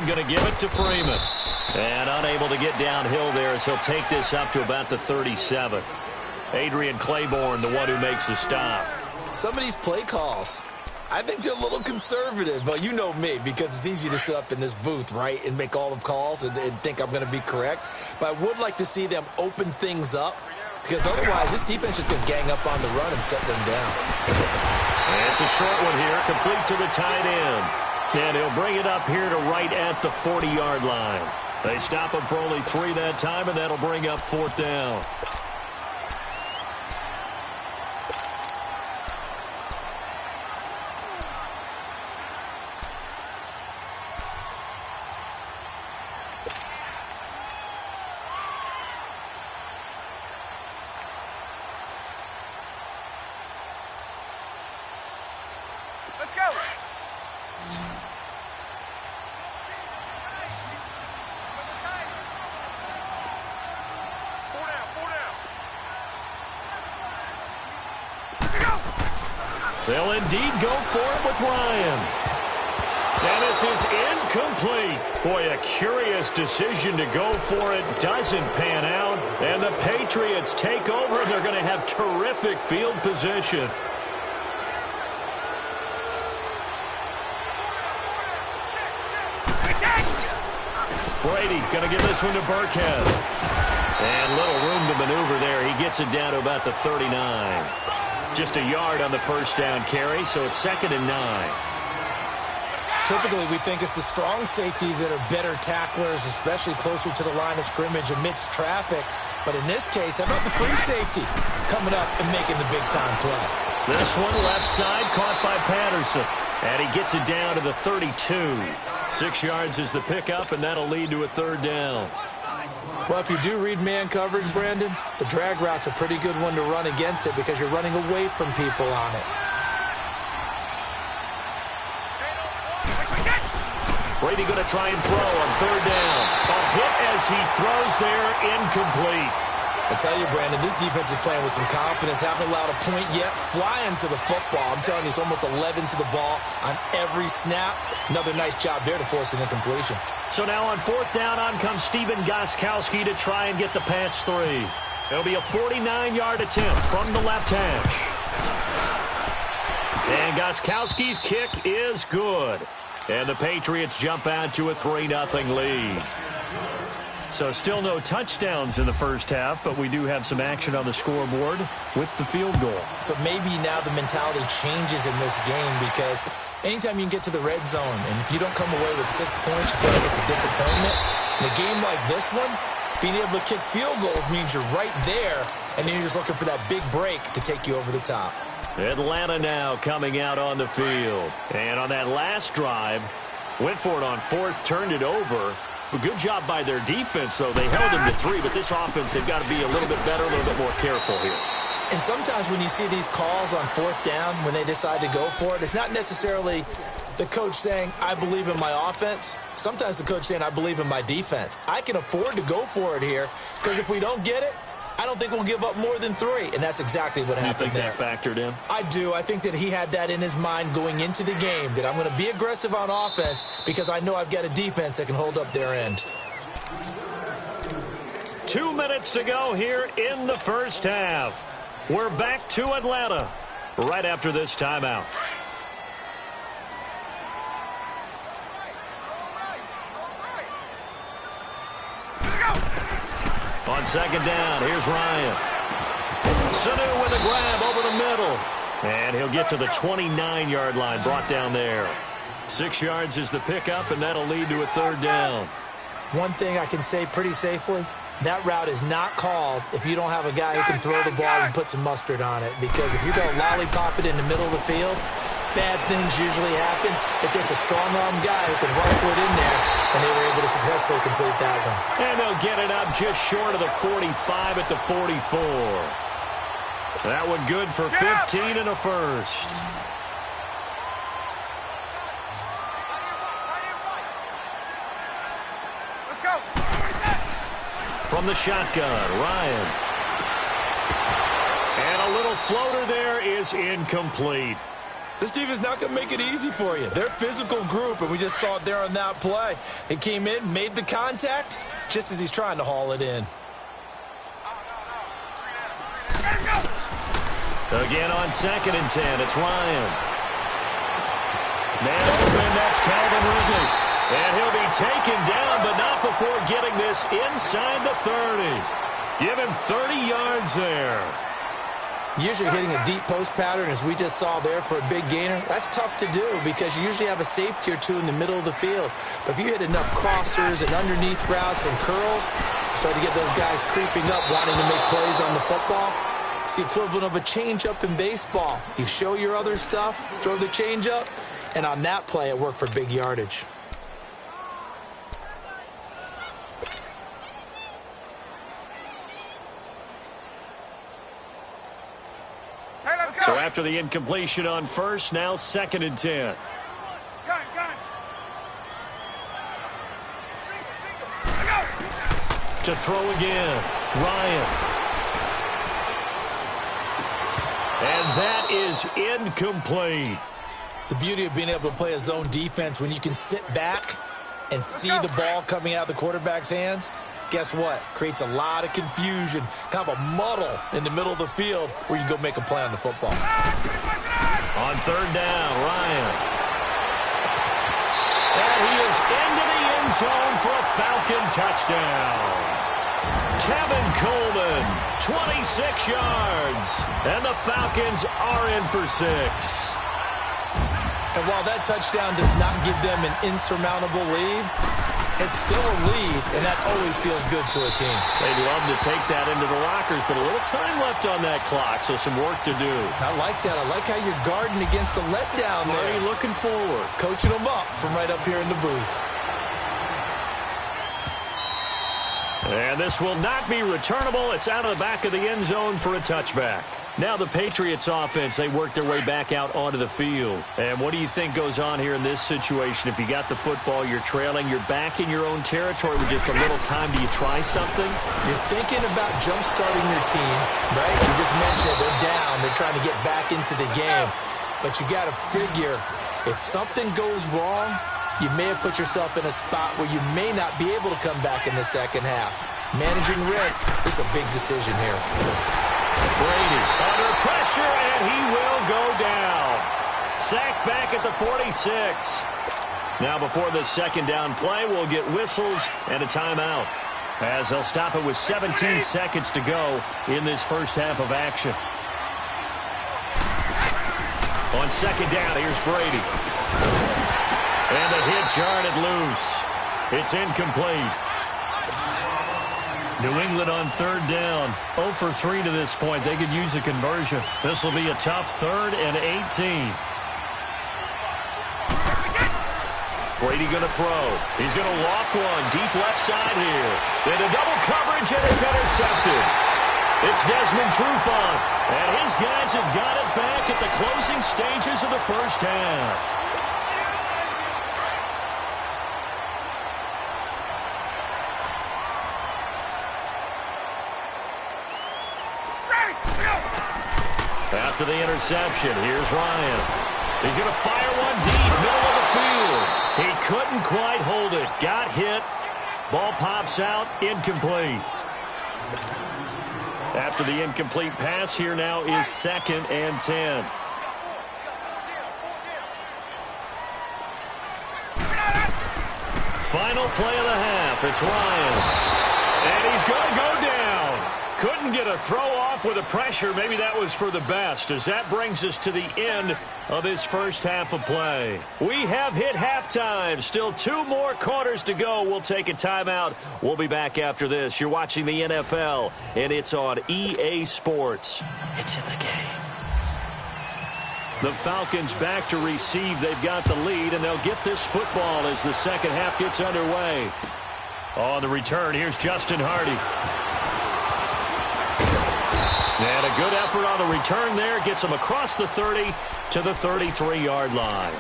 Adrian going to give it to Freeman. And unable to get downhill there as he'll take this up to about the 37. Adrian Claiborne, the one who makes the stop. Some of these play calls, I think they're a little conservative, but you know me, because it's easy to sit up in this booth, right, and make all the calls and think I'm going to be correct. But I would like to see them open things up, because otherwise this defense is going to gang up on the run and shut them down. And it's a short one here, complete to the tight end. And he'll bring it up here to right at the 40-yard line. They stop him for only 3 that time, and that'll bring up 4th down. Let's go. They'll indeed go for it with Ryan. And this is incomplete. Boy, a curious decision to go for it. Doesn't pan out. And the Patriots take over. They're going to have terrific field position. Brady going to give this one to Burkhead. And little room to maneuver there. He gets it down to about the 39. Just a yard on the first down carry, so it's 2nd and 9. Typically, we think it's the strong safeties that are better tacklers, especially closer to the line of scrimmage amidst traffic. But in this case, how about the free safety coming up and making the big-time play? This one left side caught by Patterson. And he gets it down to the 32. 6 yards is the pickup, and that'll lead to a 3rd down. Well, if you do read man coverage, Brandon, the drag route's a pretty good one to run against it because you're running away from people on it. Brady going to try and throw on 3rd down. A hit as he throws there, incomplete. I tell you, Brandon, this defense is playing with some confidence. Haven't allowed a point yet. Flying to the football. I'm telling you, it's almost 11 to the ball on every snap. Another nice job there to force an incompletion. So now on 4th down, on comes Stephen Gostkowski to try and get the patch 3. It'll be a 49-yard attempt from the left hash. And Gostkowski's kick is good. And the Patriots jump out to a 3-0 lead. So still no touchdowns in the first half, but we do have some action on the scoreboard with the field goal. So maybe now the mentality changes in this game because anytime you can get to the red zone, and if you don't come away with 6 points, you feel like it's a disappointment. In a game like this one, being able to kick field goals means you're right there, and then you're just looking for that big break to take you over the top. Atlanta now coming out on the field. And on that last drive, went for it on 4th, turned it over. A good job by their defense, though. They held them to 3, but this offense, they've got to be a little bit better, a little bit more careful here. And sometimes when you see these calls on 4th down, when they decide to go for it, it's not necessarily the coach saying, I believe in my offense. Sometimes the coach saying, I believe in my defense. I can afford to go for it here because if we don't get it, I don't think we'll give up more than 3, and that's exactly what happened there. You think that factored in? I do. I think that he had that in his mind going into the game, that I'm going to be aggressive on offense because I know I've got a defense that can hold up their end. 2 minutes to go here in the first half. We're back to Atlanta right after this timeout. On 2nd down, here's Ryan. Sanu with a grab over the middle. And he'll get to the 29-yard line, brought down there. 6 yards is the pickup, and that'll lead to a 3rd down. One thing I can say pretty safely, that route is not called if you don't have a guy who can throw the ball and put some mustard on it. Because if you go lollipop it in the middle of the field, bad things usually happen. It takes a strong-arm guy who can right foot in there, and they were able to successfully complete that one. And they'll get it up just short of the 45 at the 44. That one good for 15 and a first. Let's go. From the shotgun, Ryan. And a little floater there is incomplete. This defense is not going to make it easy for you. They're a physical group, and we just saw it there on that play. He came in, made the contact, just as he's trying to haul it in. Again on 2nd and 10, it's Ryan. Man open, that's Calvin Ridley. And he'll be taken down, but not before getting this inside the 30. Give him 30 yards there. Usually hitting a deep post pattern, as we just saw there for a big gainer, that's tough to do because you usually have a safety or two in the middle of the field. But if you hit enough crossers and underneath routes and curls, you start to get those guys creeping up, wanting to make plays on the football. It's the equivalent of a changeup in baseball. You show your other stuff, throw the changeup, and on that play, it worked for big yardage. So after the incompletion on first, now 2nd and 10. To throw again, Ryan. And that is incomplete. The beauty of being able to play a zone defense when you can sit back and see the ball coming out of the quarterback's hands, guess what? Creates a lot of confusion, kind of a muddle in the middle of the field where you can go make a play on the football. On 3rd down, Ryan. And he is into the end zone for a Falcon touchdown. Tevin Coleman, 26 yards. And the Falcons are in for 6. And while that touchdown does not give them an insurmountable lead, it's still a lead, and that always feels good to a team. They'd love to take that into the lockers, but a little time left on that clock, so some work to do. I like that. I like how you're guarding against a letdown there. Already looking forward. Coaching them up from right up here in the booth. And this will not be returnable. It's out of the back of the end zone for a touchback. Now the Patriots offense, they work their way back out onto the field. And what do you think goes on here in this situation? If you got the football, you're trailing, you're back in your own territory with just a little time. Do you try something? You're thinking about jump-starting your team, right? You just mentioned they're down. They're trying to get back into the game. But you got to figure, if something goes wrong, you may have put yourself in a spot where you may not be able to come back in the second half. Managing risk is a big decision here. Brady under pressure, and he will go down. Sacked back at the 46. Now before the 2nd down play, we'll get whistles and a timeout, as they'll stop it with 17 seconds to go in this first half of action. On 2nd down, here's Brady. And the hit jarred it loose. It's incomplete. New England on 3rd down. 0 for 3 to this point. They could use a conversion. This will be a tough 3rd and 18. Brady going to throw. He's going to loft one deep left side here. Into double coverage, and it's intercepted. It's Desmond Trufant, and his guys have got it back at the closing stages of the first half. After the interception, here's Ryan. He's going to fire one deep, middle of the field. He couldn't quite hold it. Got hit. Ball pops out, incomplete. After the incomplete pass, here now is 2nd and 10. Final play of the half. It's Ryan. And he's going to go down. Couldn't get a throw off with the pressure. Maybe that was for the best, as that brings us to the end of this first half of play. We have hit halftime. Still 2 more quarters to go. We'll take a timeout. We'll be back after this. You're watching the NFL, and it's on EA Sports. It's in the game. The Falcons back to receive. They've got the lead, and they'll get this football as the second half gets underway. On the return, here's Justin Hardy. And a good effort on the return there. Gets them across the 30 to the 33-yard line.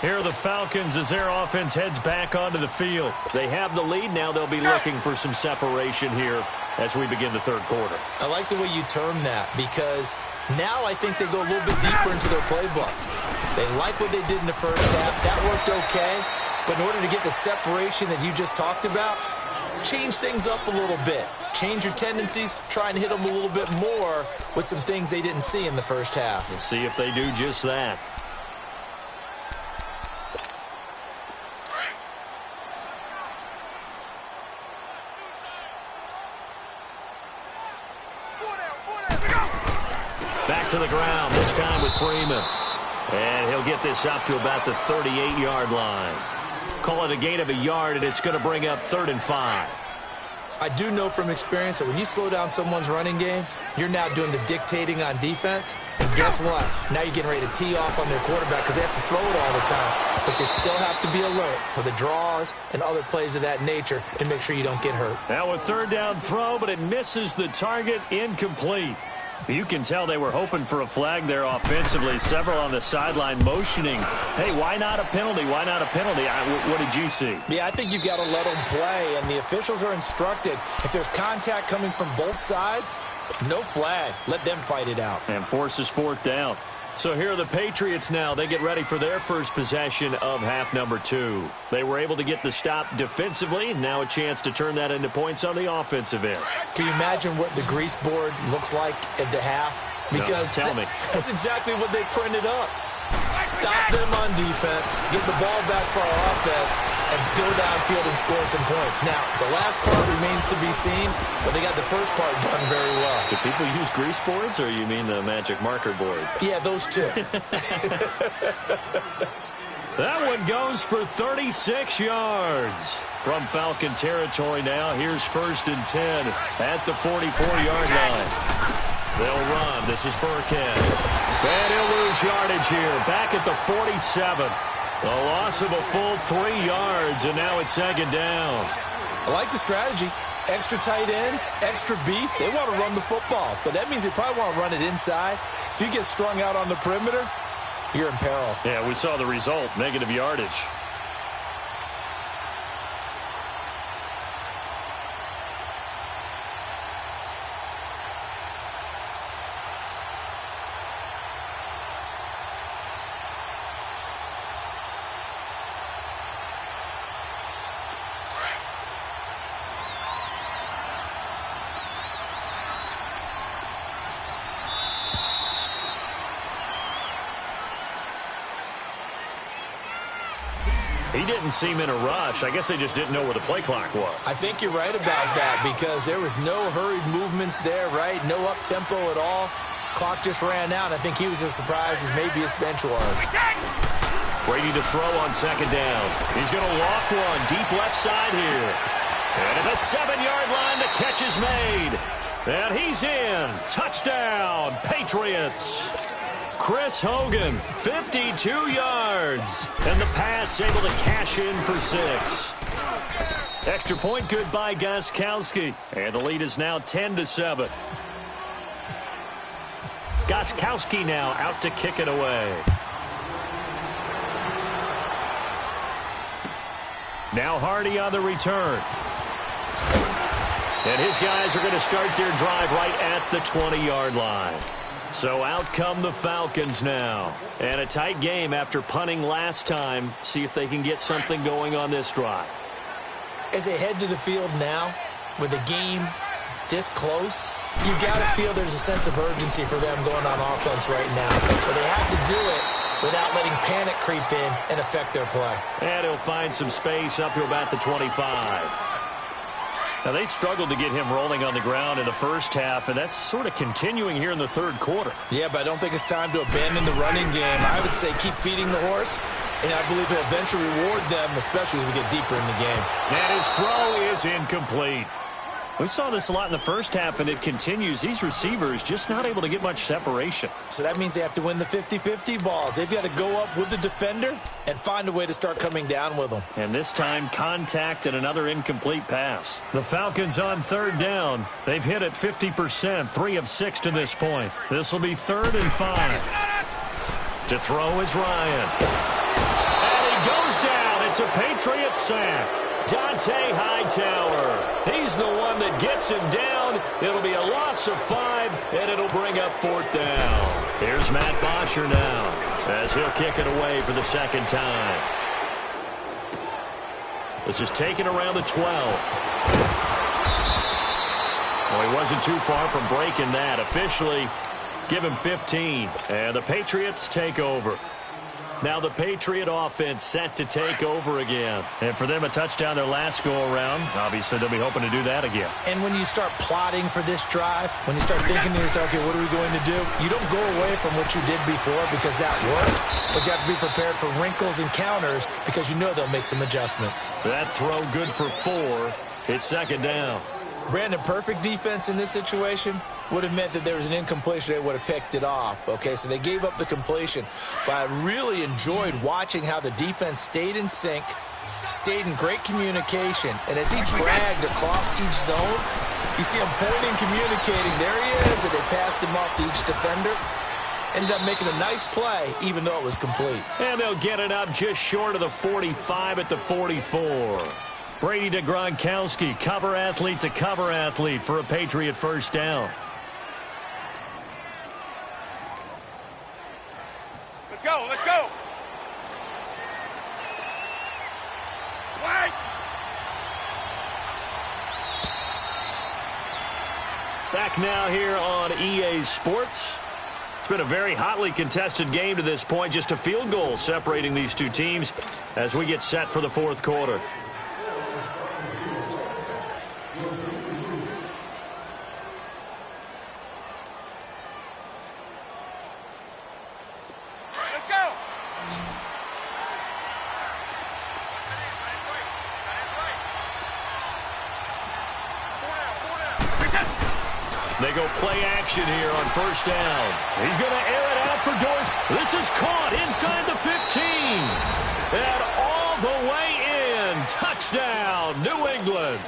Here are the Falcons as their offense heads back onto the field. They have the lead. Now they'll be looking for some separation here as we begin the 3rd quarter. I like the way you term that, because now I think they go a little bit deeper into their playbook. They like what they did in the first half. That worked okay. But in order to get the separation that you just talked about, change things up a little bit. Change your tendencies. Try and hit them a little bit more with some things they didn't see in the first half. We'll see if they do just that. Back to the ground, this time with Freeman. And he'll get this up to about the 38-yard line. Call it a gain of a yard, and it's going to bring up 3rd and 5. I do know from experience that when you slow down someone's running game, you're now doing the dictating on defense. And guess what? Now you're getting ready to tee off on their quarterback because they have to throw it all the time. But you still have to be alert for the draws and other plays of that nature to make sure you don't get hurt. Now a 3rd down throw, but it misses the target, incomplete. You can tell they were hoping for a flag there offensively. Several on the sideline motioning. Hey, why not a penalty? Why not a penalty? What did you see? Yeah, I think you've got to let them play, and the officials are instructed. If there's contact coming from both sides, no flag. Let them fight it out. And forces 4th down. So here are the Patriots now. They get ready for their first possession of half number 2. They were able to get the stop defensively. Now a chance to turn that into points on the offensive end. Can you imagine what the grease board looks like at the half? Because no, tell me. That's exactly what they printed up. Stop them on defense, get the ball back for our offense, and go downfield and score some points. Now, the last part remains to be seen, but they got the first part done very well. Do people use grease boards, or you mean the magic marker boards? Yeah, those two. That one goes for 36 yards. From Falcon territory now, here's 1st and 10 at the 44-yard line. They'll run. This is Burkhead. And he'll lose yardage here. Back at the 47. A loss of a full 3 yards, and now it's 2nd down. I like the strategy. Extra tight ends, extra beef. They want to run the football, but that means they probably want to run it inside. If you get strung out on the perimeter, you're in peril. Yeah, we saw the result, negative yardage. He didn't seem in a rush. I guess they just didn't know where the play clock was. I think you're right about that because there was no hurried movements there, right? No up-tempo at all. Clock just ran out. I think he was as surprised as maybe his bench was. Brady to throw on 2nd down. He's going to loft one deep left side here. And at the 7-yard line, the catch is made. And he's in. Touchdown, Patriots. Chris Hogan, 52 yards. And the Pats able to cash in for 6. Extra point good by Gostkowski. And the lead is now 10-7. Gostkowski now out to kick it away. Now Hardy on the return. And his guys are going to start their drive right at the 20-yard line. So out come the Falcons now. And a tight game after punting last time. See if they can get something going on this drive. As they head to the field now, with the game this close, you got to feel there's a sense of urgency for them going on offense right now. But they have to do it without letting panic creep in and affect their play. And he'll find some space up to about the 25. Now, they struggled to get him rolling on the ground in the first half, and that's sort of continuing here in the third quarter. Yeah, but I don't think it's time to abandon the running game. I would say keep feeding the horse, and I believe he'll eventually reward them, especially as we get deeper in the game. And his throw is incomplete. We saw this a lot in the first half, and it continues. These receivers just not able to get much separation. So that means they have to win the 50-50 balls. They've got to go up with the defender and find a way to start coming down with them. And this time, contact and another incomplete pass. The Falcons on 3rd down. They've hit it 50%, 3 of 6 to this point. This will be 3rd and 5. To throw is Ryan. And he goes down. It's a Patriot sack. Dante Hightower. He's the one that gets him down. It'll be a loss of 5, and it'll bring up 4th down. Here's Matt Bosher now as he'll kick it away for the second time. This is taken around the 12. Well, he wasn't too far from breaking that. Officially, give him 15. And the Patriots take over. Now the Patriot offense set to take over again. And for them, a touchdown their last go-around. Obviously, they'll be hoping to do that again. And when you start plotting for this drive, when you start thinking to yourself, okay, what are we going to do? You don't go away from what you did before because that worked. But you have to be prepared for wrinkles and counters because you know they'll make some adjustments. That throw good for 4. It's second down. Brandon, perfect defense in this situation would have meant that there was an incompletion. They would have picked it off. Okay, so they gave up the completion. But I really enjoyed watching how the defense stayed in sync, stayed in great communication. And as he dragged across each zone, you see him pointing, communicating. There he is, and they passed him off to each defender. Ended up making a nice play, even though it was complete. And they'll get it up just short of the 45 at the 44. Brady to Gronkowski, cover athlete to cover athlete for a Patriot first down. Let's go, let's go. Wait. Back now here on EA Sports. It's been a very hotly contested game to this point. Just a field goal separating these two teams as we get set for the fourth quarter. They go play action here on first down. He's going to air it out for Doors. This is caught inside the 15. And all the way in. Touchdown, New England.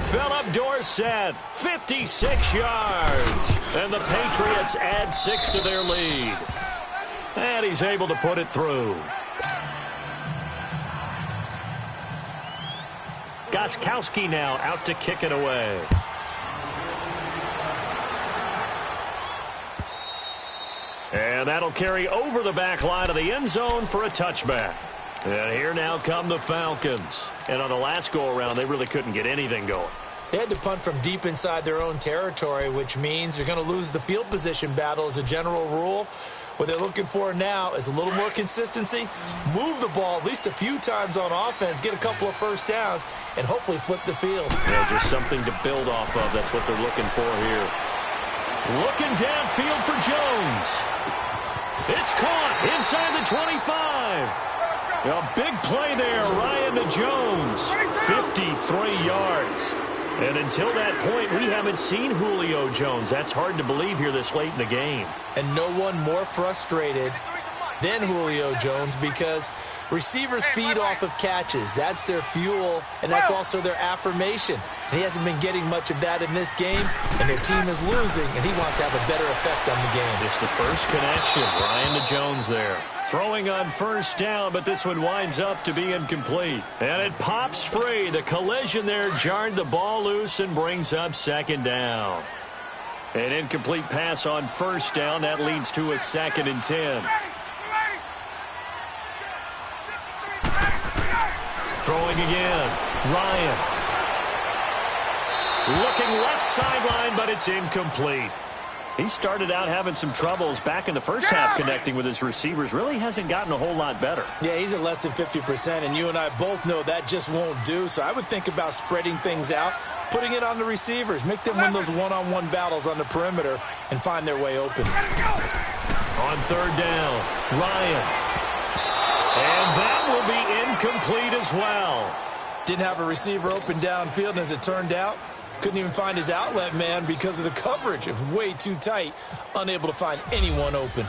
Philip Dorsett, 56 yards. And the Patriots add 6 to their lead. And he's able to put it through. Gostkowski now out to kick it away. And that'll carry over the back line of the end zone for a touchback. And here now come the Falcons. And on the last go-around, they really couldn't get anything going. They had to punt from deep inside their own territory, which means they're going to lose the field position battle as a general rule. What they're looking for now is a little more consistency, move the ball at least a few times on offense, get a couple of first downs, and hopefully flip the field. Yeah, just something to build off of. That's what they're looking for here. Looking downfield for Jones. It's caught inside the 25. A big play there, Ryan to Jones. 53 yards. And until that point, we haven't seen Julio Jones. That's hard to believe here this late in the game. And no one more frustrated than Julio Jones because receivers feed off of catches. That's their fuel, and that's also their affirmation. And he hasn't been getting much of that in this game, and their team is losing, and he wants to have a better effect on the game. Just the first connection, Ryan to Jones there. Throwing on first down, but this one winds up to be incomplete. And it pops free. The collision there jarred the ball loose and brings up second down. An incomplete pass on first down. That leads to a 2nd and 10. Throwing again. Ryan. Looking left sideline, but it's incomplete. He started out having some troubles back in the first half connecting with his receivers. Really hasn't gotten a whole lot better. Yeah, he's at less than 50%, and you and I both know that just won't do. So I would think about spreading things out, putting it on the receivers, make them win those one-on-one battles on the perimeter and find their way open. On third down, Ryan. And that will be incomplete as well. Didn't have a receiver open downfield, and as it turned out, couldn't even find his outlet man because of the coverage. It was way too tight, unable to find anyone open.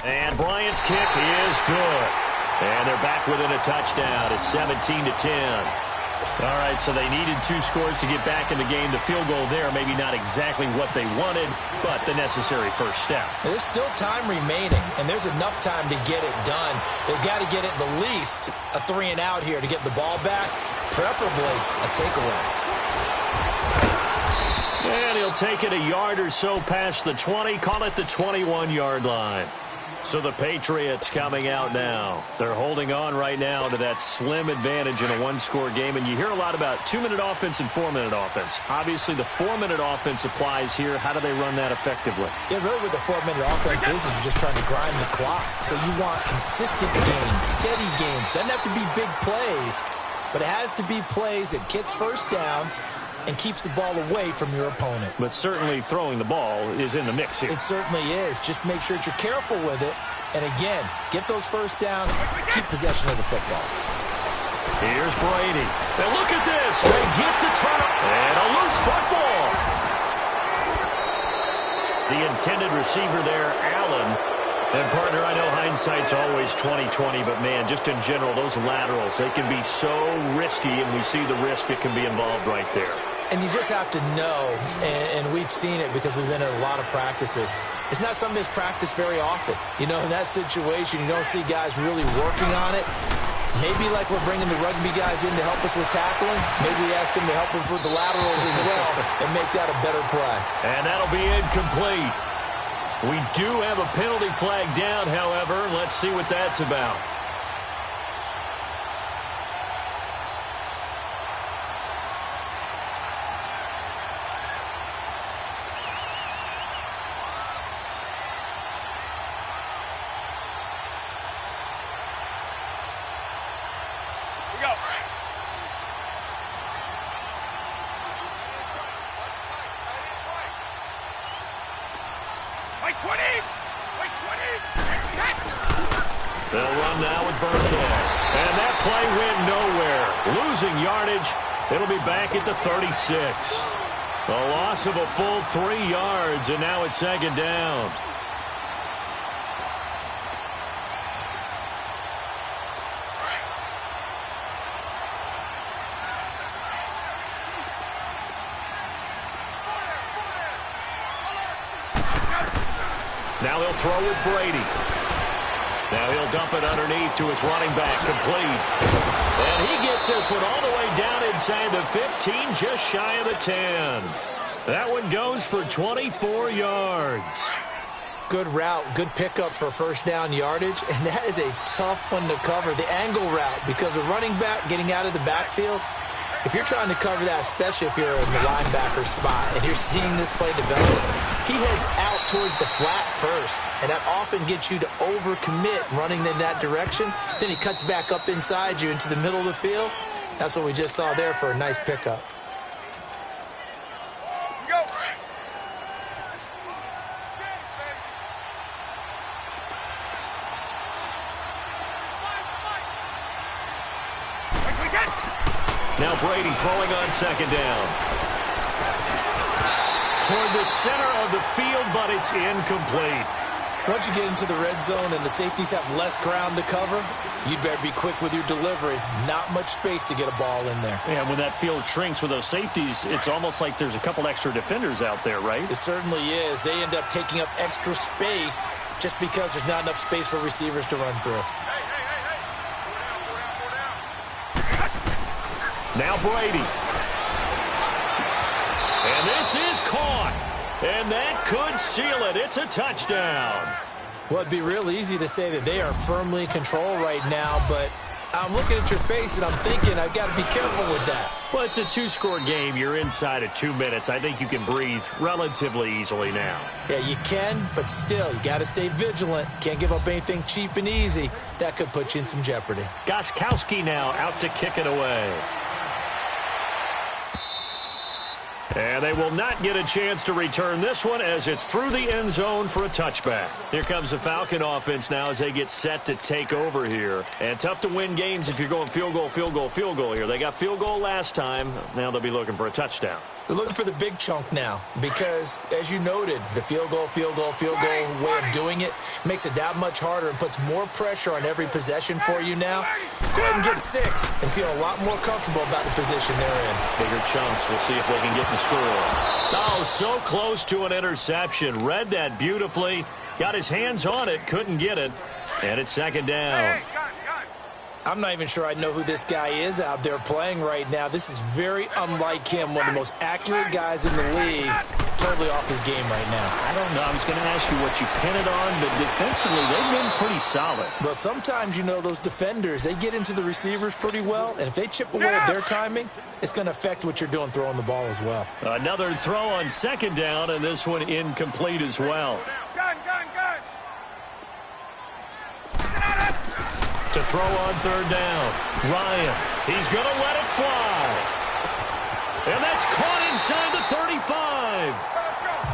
And Bryant's kick is good. And they're back within a touchdown. It's 17-10. All right, so they needed 2 scores to get back in the game. The field goal there, maybe not exactly what they wanted, but the necessary first step. There's still time remaining, and there's enough time to get it done. They've got to get at the least a 3-and-out here to get the ball back, preferably a takeaway. And he'll take it a yard or so past the 20, call it the 21-yard line. So the Patriots coming out now. They're holding on right now to that slim advantage in a 1-score game. And you hear a lot about 2-minute offense and 4-minute offense. Obviously, the 4-minute offense applies here. How do they run that effectively? Yeah, really what the 4-minute offense is you're just trying to grind the clock. So you want consistent gains, steady gains. Doesn't have to be big plays, but it has to be plays that gets first downs and keeps the ball away from your opponent. But certainly throwing the ball is in the mix here. It certainly is. Just make sure that you're careful with it. And again, get those first downs, keep possession of the football. Here's Brady. And look at this. They get the turnover. And a loose football. The intended receiver there, Allen. And, partner, I know hindsight's always 20/20, but, man, just in general, those laterals, they can be so risky, and we see the risk that can be involved right there. And you just have to know, and we've seen it because we've been at a lot of practices. It's not something that's practiced very often. You know, in that situation, you don't see guys really working on it. Maybe like we're bringing the rugby guys in to help us with tackling. Maybe we ask them to help us with the laterals as well and make that a better play. And that'll be incomplete. We do have a penalty flag down, however. Let's see what that's about. They'll run now with Burkhead. And that play went nowhere. Losing yardage. It'll be back at the 36. A loss of a full 3 yards, and now it's second down. Now he'll throw with Brady. Now he'll dump it underneath to his running back, complete. And he gets this one all the way down inside the 15, just shy of the 10. That one goes for 24 yards. Good route, good pickup for first down yardage, and that is a tough one to cover. The angle route, because a running back getting out of the backfield, if you're trying to cover that, especially if you're in the linebacker spot and you're seeing this play develop, he heads out towards the flat first, and that often gets you to overcommit running in that direction. Then he cuts back up inside you into the middle of the field. That's what we just saw there for a nice pickup. Go. Now Brady throwing on second down. Toward the center of the field, but it's incomplete. Once you get into the red zone and the safeties have less ground to cover, you'd better be quick with your delivery. Not much space to get a ball in there. And when that field shrinks with those safeties, it's almost like there's a couple extra defenders out there, right? It certainly is. They end up taking up extra space just because there's not enough space for receivers to run through. Now Brady. And this is caught. And that could seal it. It's a touchdown. Well, it'd be real easy to say that they are firmly in control right now, but I'm looking at your face and I'm thinking I've got to be careful with that. Well, it's a 2-score game. You're inside of 2 minutes. I think you can breathe relatively easily now. Yeah, you can, but still, you got to stay vigilant. Can't give up anything cheap and easy. That could put you in some jeopardy. Gostkowski now out to kick it away. And they will not get a chance to return this one as it's through the end zone for a touchback. Here comes the Falcon offense now as they get set to take over here. And tough to win games if you're going field goal, field goal, field goal here. They got field goal last time. Now they'll be looking for a touchdown. They're looking for the big chunk now because, as you noted, the field goal way of doing it makes it that much harder and puts more pressure on every possession for you now. Go ahead and get 6 and feel a lot more comfortable about the position they're in. Bigger chunks. We'll see if they can get the score. Oh, so close to an interception. Read that beautifully. Got his hands on it. Couldn't get it. And it's second down. I'm not even sure I know who this guy is out there playing right now. This is very unlike him, one of the most accurate guys in the league. Totally off his game right now. I don't know. I was going to ask you what you pin it on, but defensively, they've been pretty solid. Well, sometimes, you know, those defenders, they get into the receivers pretty well, and if they chip away at their timing, it's going to affect what you're doing throwing the ball as well. Another throw on second down, and this one incomplete as well. Gun. To throw on third down, Ryan, he's going to let it fly. And that's caught inside the 35.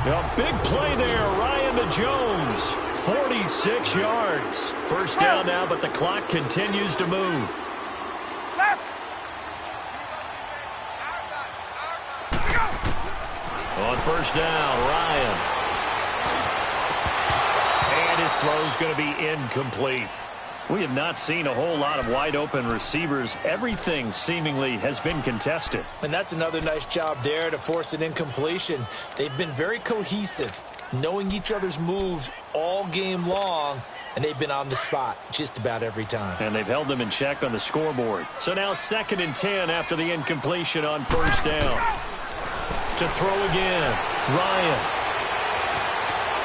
A big play there, Ryan to Jones. 46 yards. First down now, but the clock continues to move. On first down, Ryan. And his throw's going to be incomplete. We have not seen a whole lot of wide-open receivers. Everything seemingly has been contested. And that's another nice job there to force an incompletion. They've been very cohesive, knowing each other's moves all game long, and they've been on the spot just about every time. And they've held them in check on the scoreboard. So now 2nd and 10 after the incompletion on first down. To throw again, Ryan.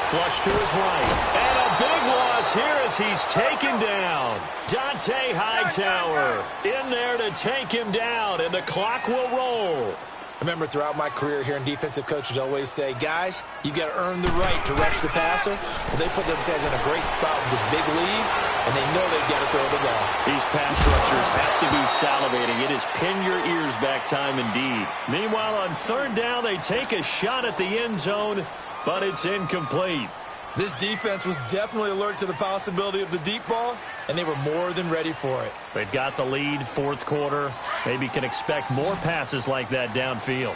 Flush to his right. And a big loss here as he's taken down. Dante Hightower in there to take him down, and the clock will roll. I remember throughout my career hearing defensive coaches always say, guys, you got to earn the right to rush the passer. Well, they put themselves in a great spot with this big lead, and they know they've got to throw the ball. These pass rushers have to be salivating. It is pin your ears back time indeed. Meanwhile, on third down, they take a shot at the end zone, but it's incomplete. This defense was definitely alert to the possibility of the deep ball, and they were more than ready for it. They've got the lead, fourth quarter. Maybe can expect more passes like that downfield.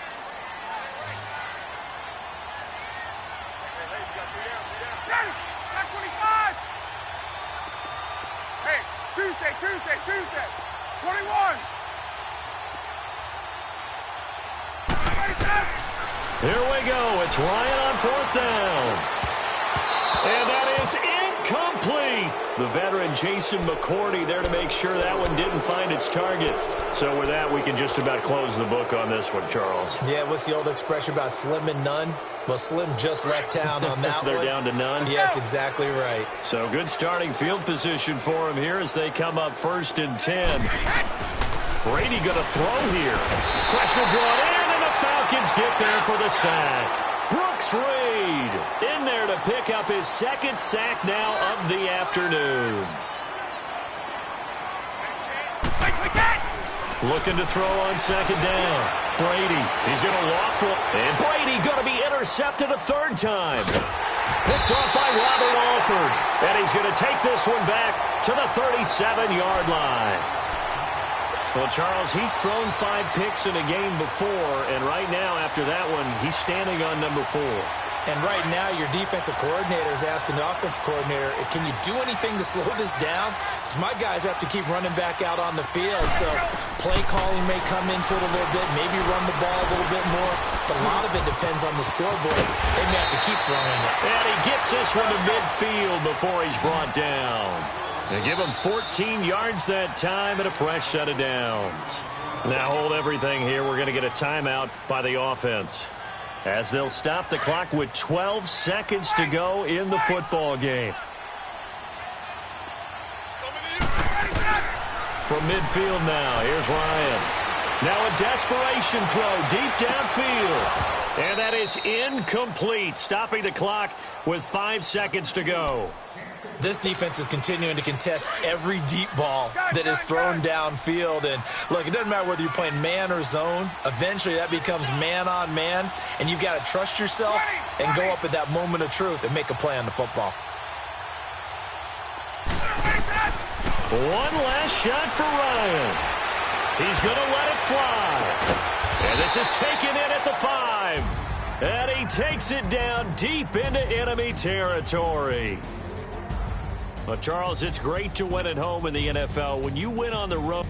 Hey, Tuesday. 21. Here we go. It's Ryan on fourth down. And that is incomplete. The veteran Jason McCourty there to make sure that one didn't find its target. So with that, we can just about close the book on this one, Charles. Yeah, what's the old expression about slim and none? Well, Slim just left town on that They're one. down to none? Yes, exactly right. So good starting field position for him here as they come up 1st and 10. Brady going to throw here. Pressure brought in, and the Falcons get there for the sack. Brooks Reed in there to pick up his 2nd sack now of the afternoon. Looking to throw on 2nd down. Brady, he's going to loft one. And Brady going to be intercepted a 3rd time. Picked off by Robert Alford. And he's going to take this one back to the 37-yard line. Well, Charles, he's thrown 5 picks in a game before, and right now, after that one, he's standing on number 4. And right now, your defensive coordinator is asking the offensive coordinator, can you do anything to slow this down? Because my guys have to keep running back out on the field, so play calling may come into it a little bit, maybe run the ball a little bit more, but a lot of it depends on the scoreboard. They may have to keep throwing it. And he gets this one to midfield before he's brought down. They give him 14 yards that time and a fresh set of downs. Now hold everything here. We're going to get a timeout by the offense, as they'll stop the clock with 12 seconds to go in the football game. From midfield now, here's Ryan. Now a desperation throw deep downfield. And that is incomplete, stopping the clock with 5 seconds to go. This defense is continuing to contest every deep ball that is thrown downfield. And, look, it doesn't matter whether you're playing man or zone. Eventually, that becomes man-on-man, and you've got to trust yourself and go up at that moment of truth and make a play on the football. One last shot for Ryan. He's going to let it fly. And this is taken in at the 5. And he takes it down deep into enemy territory. Well, Charles, it's great to win at home in the NFL. When you win on the road...